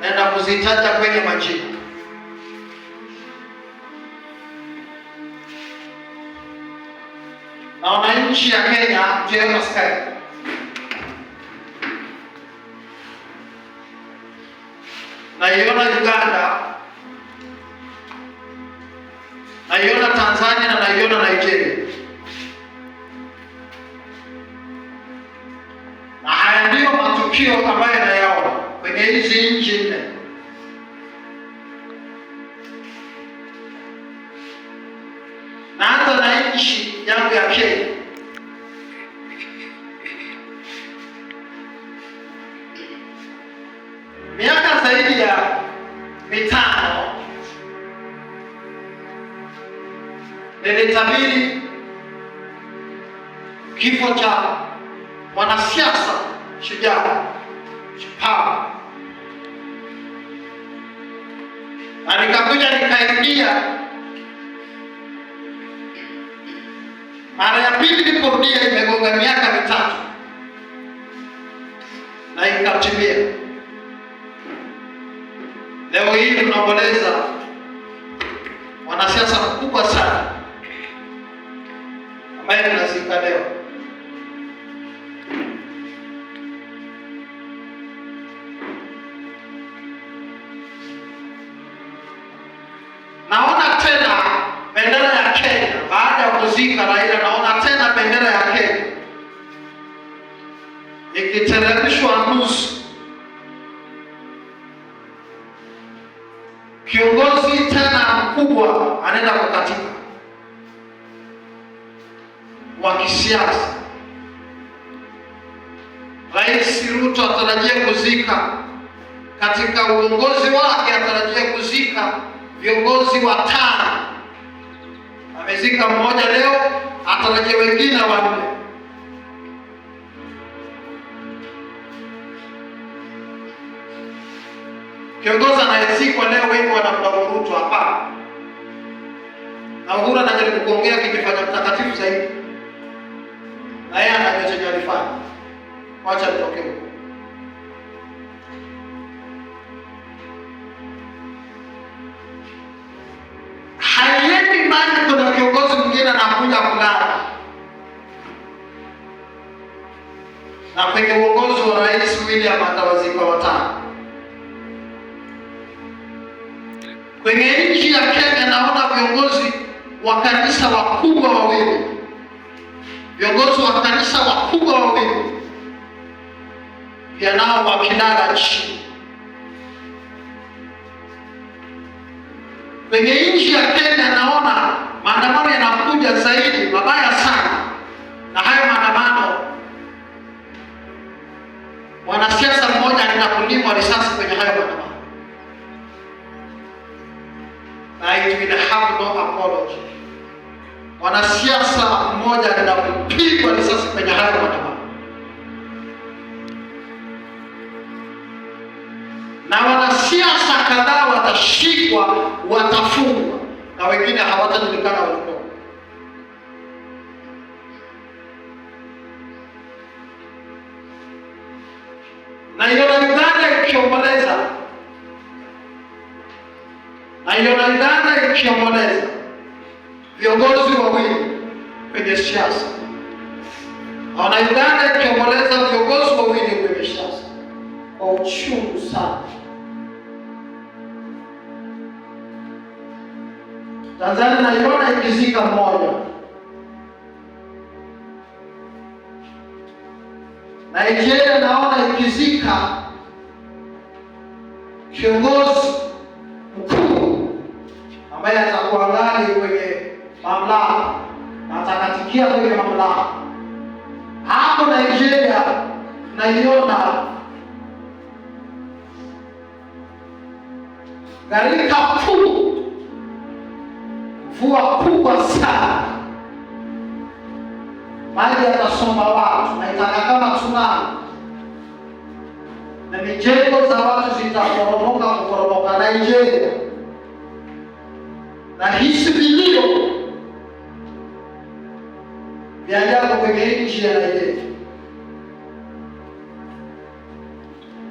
naenda kuzitaja kwenye majina. Naona nchi ya Kenya, mtaiona Skype. Naiona Uganda, naiona Tanzania na naiona Nigeria. Na haya ndiyo matukio ambayo nayaona kwenye hizi nchi nne. Naanza na nchi yangu ya Kenya. Miaka zaidi ya 5 nilitabiri kifo cha mwanasiasa shujaa shupavu, na nikakuja nikairudia mara ya pili. Niliporudia imegonga miaka 3 na ikatimia. Leo hii tunaomboleza mwanasiasa mkubwa sana ambaye tunazika leo. Naona tena bendera ya Kenya baada ya kuzika Raila. Naona tena bendera ya Kenya ikiteremshwa nusu. Kiongozi tena mkubwa anaenda kukatika wa kisiasa. Rais Ruto atarajia kuzika, katika uongozi wake atarajia kuzika viongozi 5. Amezika mmoja leo, atarajia wengine 4. Kiongozi anayezikwa leo wengi wanamlaumu Ruto. Hapana, na Uhuru anajaribu kuongea kikifanya mtakatifu zaidi, na yeye anajua chenye alifanya. Wacha nitoke huko. Haiendi mbali, kuna kiongozi mwingine anakuja kulala, na kwenye uongozi wa Rais William atawazika 5. Kwenye nchi ya Kenya naona viongozi wa kanisa wakubwa 2. Viongozi wa kanisa wakubwa 2 pia nao wakilala chini. Kwenye nchi ya Kenya naona maandamano yanakuja zaidi mabaya sana, na hayo maandamano mwanasiasa mmoja anaenda kulimwa risasi kwenye hayo maandamano. I will have no apology. Mwanasiasa mmoja anaenda kupigwa risasi kwenye hayo maandamano, na wanasiasa kadhaa watashikwa, watafungwa, na wengine hawatajulikana walipo. Na iona Uganda ikiomboleza, viongozi 2 kwenye siasa. Naona Uganda ikiomboleza viongozi 2 kwenye siasa kwa uchungu sana. Tanzania naiona ikizika mmoja. Nigeria naona ikizika kiongozi mkuu ambaye atakuwa ngali kwenye mamlaka na atakatikia kwenye mamlaka. Hapo Nigeria naiona gharika kubwa, mvua kubwa sana, maji yatasomba watu na itakaa kama tsunami, na mijengo za watu zitaporomoka Nigeria. Na hisi vilio vya ajabu kwenye nchi ya Nigeria.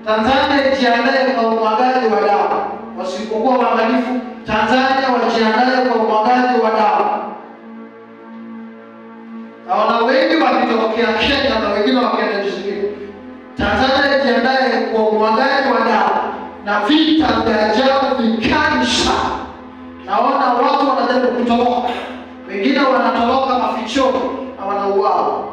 Tanzania ijiandae kwa umwagaji wa damu. Wasipokuwa waangalifu, Tanzania wajiandae kwa umwagaji wa damu. Na wengi wakitokea Kenya na wengine wakienda nchi zingine. Tanzania ijiandae kwa umwagaji wa damu na vita vya ajabu vikali sana. Naona watu wanajaribu kutoroka, wengine wanatoroka mafichoni na wanauawa.